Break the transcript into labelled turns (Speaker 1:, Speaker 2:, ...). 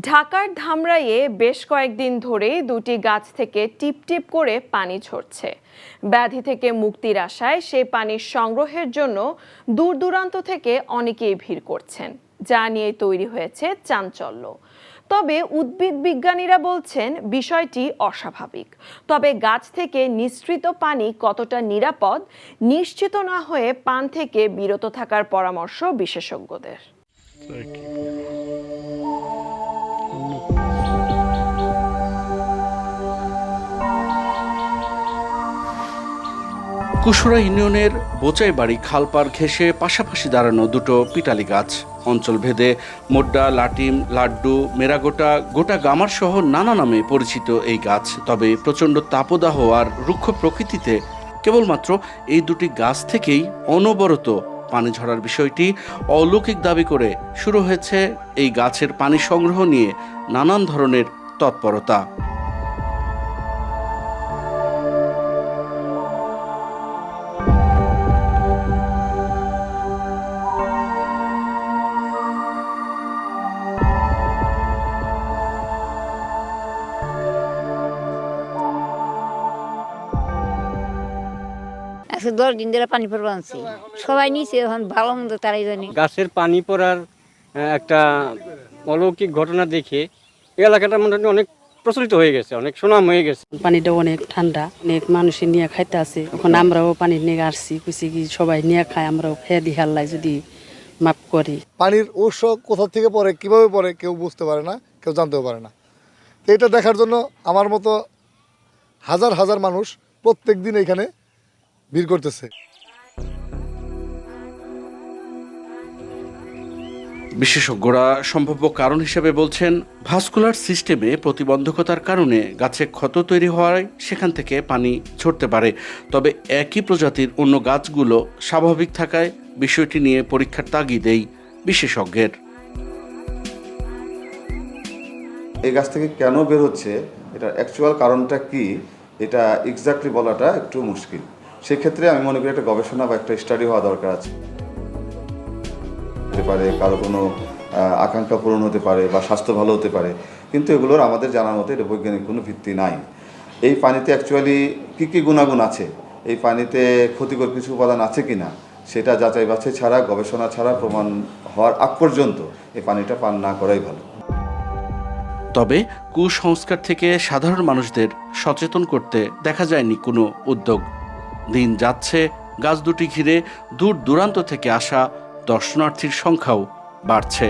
Speaker 1: ঢাকার ধামরাইয়ে বেশ কয়েকদিন ধরেই দুটি গাছ থেকে টিপটিপ করে পানি ঝরছে। ব্যাধি থেকে মুক্তির আশায় সেই পানির সংগ্রহের জন্য দূর দূরান্ত থেকে অনেকেই ভিড় করছেন, যা নিয়ে তৈরি হয়েছে চাঞ্চল্য। তবে উদ্ভিদ বিজ্ঞানীরা বলছেন বিষয়টি অস্বাভাবিক। তবে গাছ থেকে নিঃসৃত পানি কতটা নিরাপদ নিশ্চিত না হয়ে পান থেকে বিরত থাকার পরামর্শ বিশেষজ্ঞদের।
Speaker 2: কুশুরা ইউনিয়নের বোচাইবাড়ি খালপাড় ঘেঁষে পাশাপাশি দাঁড়ানো দুটো পিটালি গাছ। অঞ্চল ভেদে মোড্ডা, লাটিম, লাড্ডু, মেরাগোটা, গোটা গামার সহ নানা নামে পরিচিত এই গাছ। তবে প্রচণ্ড তাপদাহ আর রুক্ষ প্রকৃতিতে কেবলমাত্র এই দুটি গাছ থেকেই অনবরত পানি ঝরার বিষয়টি অলৌকিক দাবি করে শুরু হয়েছে এই গাছের পানি সংগ্রহ নিয়ে নানান ধরনের তৎপরতা।
Speaker 3: আজকে 10 দিন ধরে পানি পড়বা আনছি, সবাই নিচে এখন ভালো মন্দ তারাই জানি।
Speaker 4: গাছের পানি পড়ার একটা অলৌকিক ঘটনা দেখে এই এলাকাটা মোটামুটি অনেক প্রচলিত হয়ে গেছে, অনেক সুনাম হয়ে গেছে।
Speaker 5: পানিটা অনেক ঠান্ডা, অনেক মানুষের নিয়ে খাইতে আছে। এখন আমরাও পানি নিয়ে আসছি, কুচি কি সবাই নিয়ে খায়, আমরাও খেয়ে দিয়ে হাল্লাই যদি মাপ করি।
Speaker 6: পানির উৎস কোথা থেকে পড়ে, কিভাবে পড়ে কেউ বুঝতে পারে না, কেউ জানতেও পারে না। তো এটা দেখার জন্য আমার মতো হাজার হাজার মানুষ প্রত্যেক দিন এখানে ভিড় করতেছে।
Speaker 2: বিশেষজ্ঞরা সম্ভাব্য কারণ হিসেবে বলছেন, ভাস্কুলার সিস্টেমে প্রতিবন্ধকতার কারণে গাছে ক্ষত তৈরি হওয়ায় সেখান থেকে পানি ঝরতে পারে। তবে একই প্রজাতির অন্য গাছগুলো স্বাভাবিক থাকায় বিষয়টি নিয়ে পরীক্ষার তাগিদেই বিশেষজ্ঞের।
Speaker 7: এই গাছ থেকে কেন বের হচ্ছে, এটার অ্যাকচুয়াল কারণটা কি, এটা এক্স্যাক্টলি বলাটা একটু মুশকিল। সেক্ষেত্রে আমি মনে করি একটা গবেষণা বা একটা স্টাডি হওয়া দরকার আছে। হতে পারে কারো কোনো আকাঙ্ক্ষা পূরণ হতে পারে বা স্বাস্থ্য ভালো হতে পারে, কিন্তু এগুলোর আমাদের জানার মতো এটা বৈজ্ঞানিক কোনো ভিত্তি নাই। এই পানিতে অ্যাকচুয়ালি কী কী গুণাগুণ আছে, এই পানিতে ক্ষতিকর কিছু উপাদান আছে কি না, সেটা যাচাই বাছাই ছাড়া, গবেষণা ছাড়া, প্রমাণ হওয়ার আগ পর্যন্ত এই পানিটা পান না করাই ভালো।
Speaker 2: তবে কুসংস্কার থেকে সাধারণ মানুষদের সচেতন করতে দেখা যায়নি কোনো উদ্যোগ। দিন যাচ্ছে, গাছ দুটি ঘিরে দূর দূরান্ত থেকে আসা দর্শনার্থীর সংখ্যাও বাড়ছে।